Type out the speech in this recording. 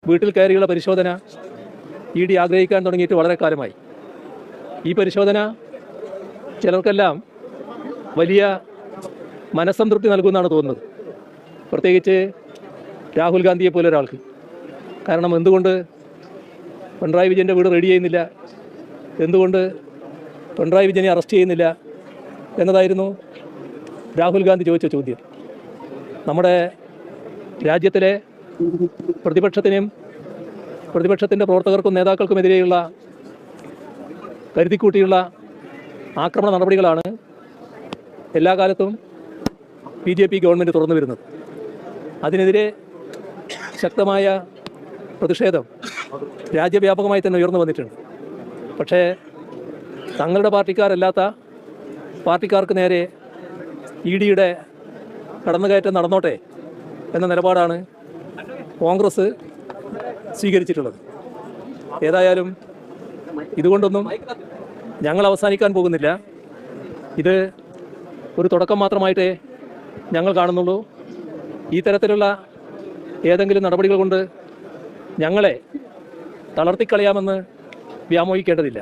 വീട്ടിൽ കയറിയുള്ള പരിശോധന E D ആഗ്രഹിക്കാൻ തുടങ്ങിയിട്ട് വളരെ കാലമായി. ഈ പരിശോധന ചിലർക്കെല്ലാം വലിയ മനസ്സംതൃപ്തി നൽകുമെന്നാണ് തോന്നുന്നത്, പ്രത്യേകിച്ച് രാഹുൽ ഗാന്ധിയെ പോലെ ഒരാൾക്ക്. കാരണം എന്തുകൊണ്ട് പിണറായി വിജയൻ്റെ വീട് റെഡി ചെയ്യുന്നില്ല, എന്തുകൊണ്ട് പിണറായി വിജയനെ അറസ്റ്റ് ചെയ്യുന്നില്ല എന്നതായിരുന്നു രാഹുൽ ഗാന്ധി ചോദിച്ച ചോദ്യം. നമ്മുടെ രാജ്യത്തിലെ പ്രതിപക്ഷത്തിനും പ്രതിപക്ഷത്തിൻ്റെ പ്രവർത്തകർക്കും നേതാക്കൾക്കുമെതിരെയുള്ള കരുതിക്കൂട്ടിയുള്ള ആക്രമണ നടപടികളാണ് എല്ലാ കാലത്തും BJP ഗവൺമെൻറ് തുറന്നു വരുന്നത്. അതിനെതിരെ ശക്തമായ പ്രതിഷേധം രാജ്യവ്യാപകമായി തന്നെ ഉയർന്നു വന്നിട്ടുണ്ട്. പക്ഷേ തങ്ങളുടെ പാർട്ടിക്കാരല്ലാത്ത പാർട്ടിക്കാർക്ക് നേരെ EDയുടെ കടന്നുകയറ്റം നടന്നോട്ടെ എന്ന നിലപാടാണ് കോൺഗ്രസ് സ്വീകരിച്ചിട്ടുള്ളത്. ഏതായാലും ഇതുകൊണ്ടൊന്നും ഞങ്ങൾ അവസാനിക്കാൻ പോകുന്നില്ല. ഇത് ഒരു തുടക്കം മാത്രമായിട്ടേ ഞങ്ങൾ കാണുന്നുള്ളൂ. ഈ തരത്തിലുള്ള ഏതെങ്കിലും നടപടികൾ കൊണ്ട് ഞങ്ങളെ തളർത്തിക്കളയാമെന്ന് വ്യാമോഹിക്കേണ്ടതില്ല.